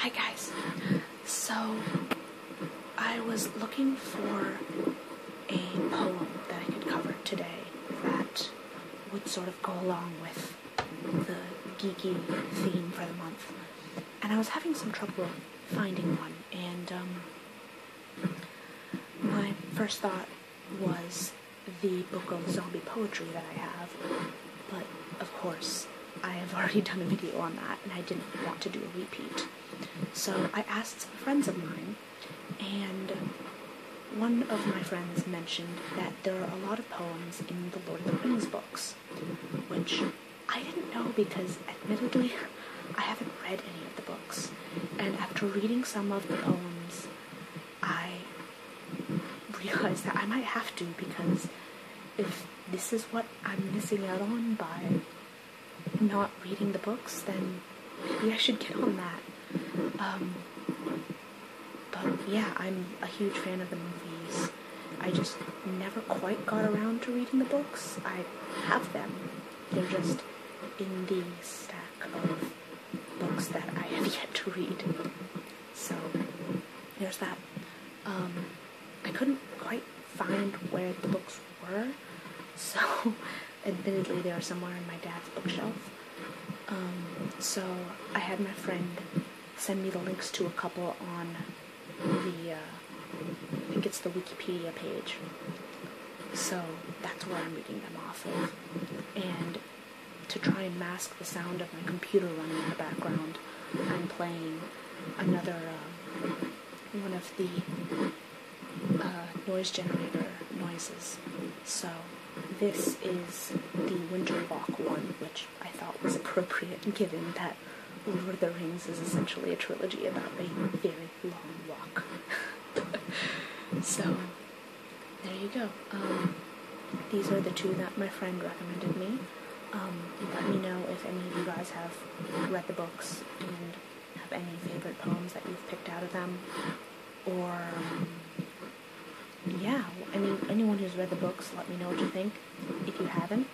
Hi guys. So, I was looking for a poem that I could cover today that would sort of go along with the geeky theme for the month. And I was having some trouble finding one, and my first thought was the book of zombie poetry that I have, but of course I have already done a video on that and I didn't want to do a repeat. So I asked some friends of mine, and one of my friends mentioned that there are a lot of poems in the Lord of the Rings books, which I didn't know because, admittedly, I haven't read any of the books. And after reading some of the poems, I realized that I might have to, because if this is what I'm missing out on by not reading the books, then maybe I should get on that. But yeah, I'm a huge fan of the movies. I just never quite got around to reading the books. I have them. They're just in the stack of books that I have yet to read. So, there's that. I couldn't quite find where the books were, so admittedly they are somewhere in my dad's bookshelf. So I had my friend send me the links to a couple on the, I think it's the Wikipedia page. So that's where I'm reading them off of. And to try and mask the sound of my computer running in the background, I'm playing another, one of the noise generator noises. So this is the Winter Walk one, which I thought was appropriate given that Lord of the Rings is essentially a trilogy about a very long walk. So, there you go. These are the two that my friend recommended me. Let me know if any of you guys have read the books and have any favorite poems that you've picked out of them. Or, yeah, anyone who's read the books, let me know what you think. If you haven't,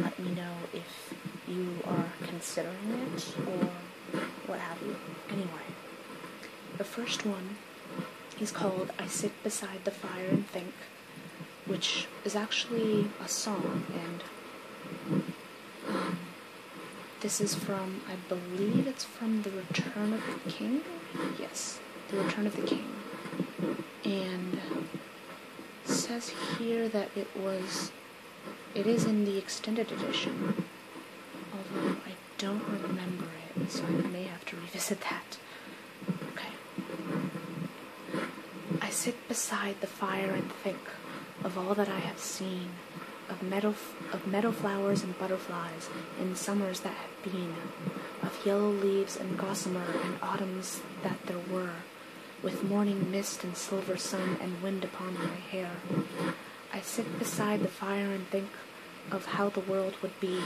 let me know if you are considering it or what have you. Anyway, the first one is called I Sit Beside the Fire and Think, which is actually a song, and this is from, I believe it's from The Return of the King? Yes, The Return of the King. And it says here that it is in the extended edition, although I don't remember it, so I may have to revisit that. Okay. I sit beside the fire and think of all that I have seen, of meadow flowers and butterflies in summers that have been, of yellow leaves and gossamer and autumns that there were, with morning mist and silver sun and wind upon my hair. I sit beside the fire and think of how the world would be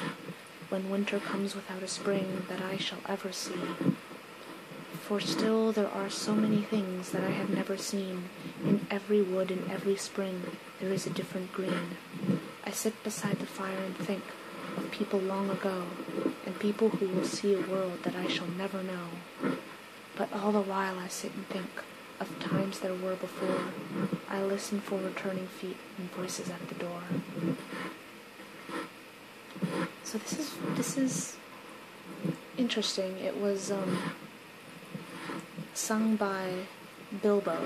when winter comes without a spring that I shall ever see. For still there are so many things that I have never seen. In every wood, in every spring, there is a different green. I sit beside the fire and think of people long ago, and people who will see a world that I shall never know. But all the while I sit and think of times there were before. I listen for returning feet and voices at the door. So this is interesting. It was sung by Bilbo.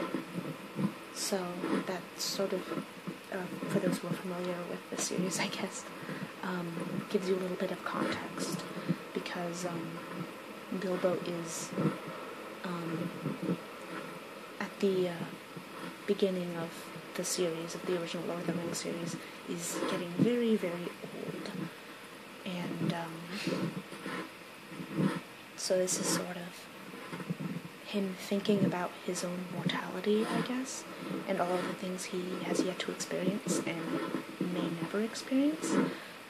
So that's sort of, for those who are familiar with the series, I guess, gives you a little bit of context, because Bilbo is at the beginning of the series, of the original Lord of the Rings series, is getting very, very old. And so this is sort of him thinking about his own mortality, I guess, and all of the things he has yet to experience and may never experience.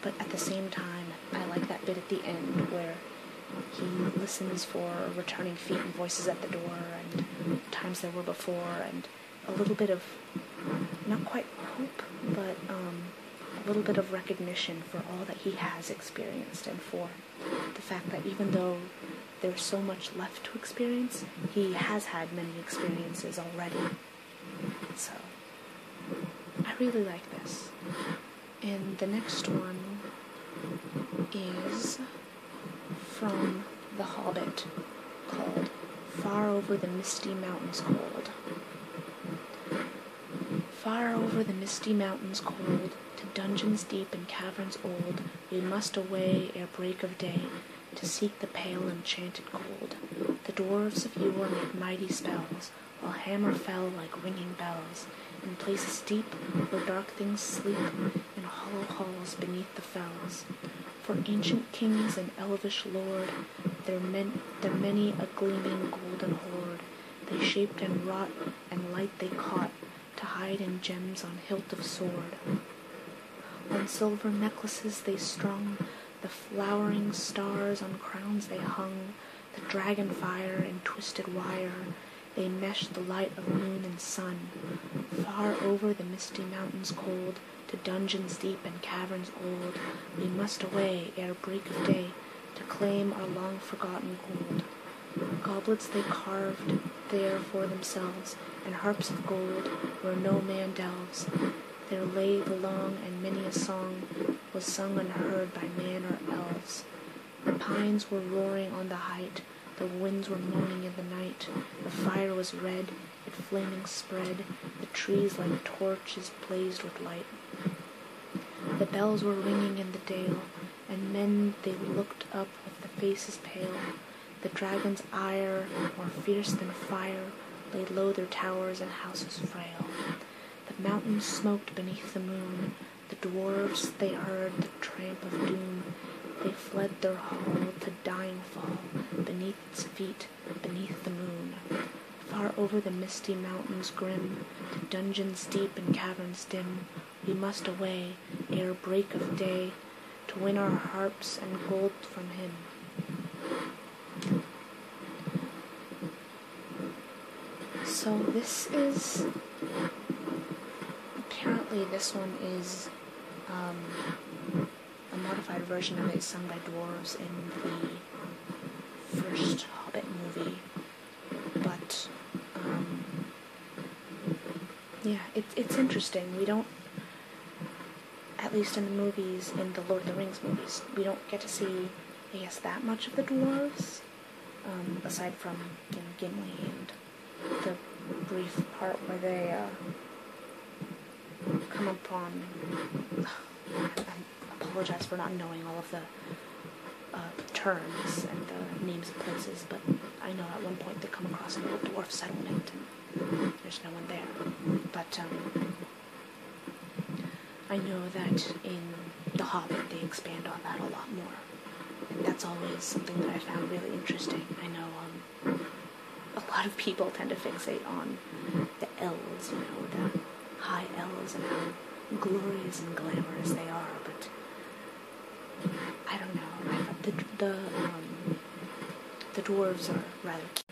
But at the same time, I like that bit at the end where he listens for returning feet and voices at the door and times there were before, and a little bit of, not quite hope, but a little bit of recognition for all that he has experienced, and for the fact that even though there's so much left to experience. He has had many experiences already. So, I really like this. And the next one is from The Hobbit, called Far Over the Misty Mountains Cold. Far over the misty mountains cold, to dungeons deep and caverns old, we must away ere break of day, to seek the pale enchanted gold. The dwarves of yore made mighty spells, while hammer fell like ringing bells, in places deep where dark things sleep, in hollow halls beneath the fells. For ancient kings and elvish lord, their many a gleaming golden hoard, they shaped and wrought, and light they caught, to hide in gems on hilt of sword. On silver necklaces they strung, the flowering stars on crowns they hung, the dragon fire in twisted wire, they meshed the light of moon and sun. Far over the misty mountains cold, to dungeons deep and caverns old, we must away ere break of day, to claim our long forgotten gold. Goblets they carved there for themselves, and harps of gold where no man delves. There lay the long and many a song was sung unheard by man or elves. The pines were roaring on the height, the winds were moaning in the night. The fire was red, it flaming spread, the trees like torches blazed with light. The bells were ringing in the dale, and men they looked up with the faces pale. The dragon's ire, more fierce than fire, laid low their towers and houses frail. The mountains smoked beneath the moon, the dwarves they heard the tramp of doom. They fled their hall to dying fall, beneath its feet, beneath the moon. Far over the misty mountains grim, to dungeons deep and caverns dim, we must away ere break of day, to win our harps and gold from him. So this is, apparently this one is a modified version of it sung by dwarves in the first Hobbit movie, but yeah, it's interesting. We don't, at least in the movies, in the Lord of the Rings movies, we don't get to see, I guess, that much of the dwarves, aside from, you know, Gimli and the brief part where they come upon, I apologize for not knowing all of the terms and the names of places, but I know at one point they come across an old dwarf settlement and there's no one there. But I know that in The Hobbit they expand on that a lot more, and that's always something that I found really interesting. I know a lot of people tend to fixate on the elves, you know, the high elves and how glorious and glamorous they are, but I don't know. The dwarves are rather cute.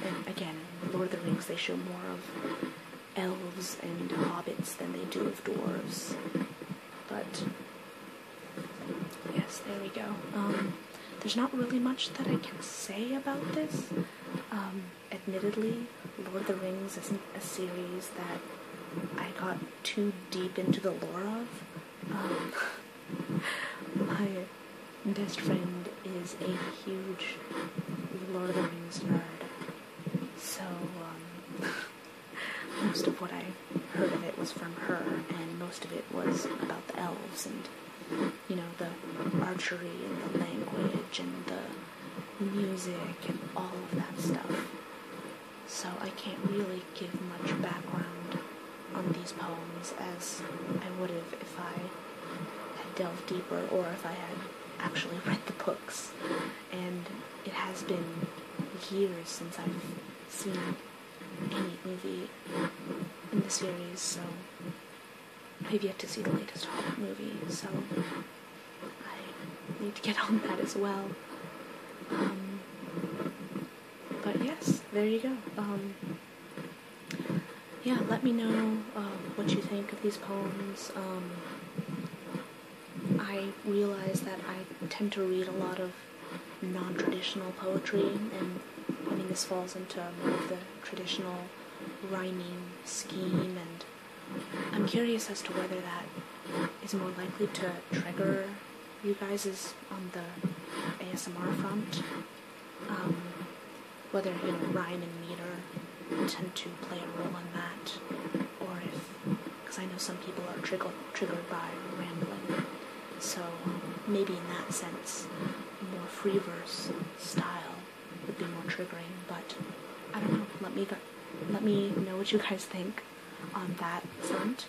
And again, in Lord of the Rings they show more of elves and hobbits than they do of dwarves. But yes, there we go. There's not really much that I can say about this. Admittedly, Lord of the Rings isn't a series that I got too deep into the lore of. My best friend is a huge Lord of the Rings nerd, so most of what I heard of it was from her, and most of it was about the elves and, you know, the archery and the language and the music and all of that stuff. So I can't really give much background on these poems as I would have if I had delved deeper or if I had actually read the books. And it has been years since I've seen any movie in the series, so I've yet to see the latest Hobbit movie, so I need to get on that as well. But yes, there you go. Yeah, let me know what you think of these poems. I realize that I tend to read a lot of non-traditional poetry, and I mean this falls into more of the traditional rhyming scheme, and I'm curious as to whether that is more likely to trigger you guys on the ASMR front, whether, rhyme and meter tend to play a role in that, or if, because I know some people are triggered by rambling, so maybe in that sense, more free verse style would be more triggering, but I don't know, let me know what you guys think on that front,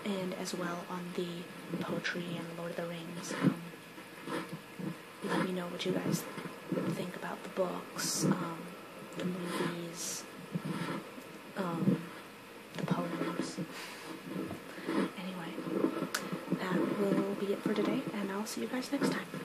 and as well on the poetry and Lord of the Rings. Let me know what you guys think about the books, the movies, the poems. Anyway, that will be it for today, and I'll see you guys next time.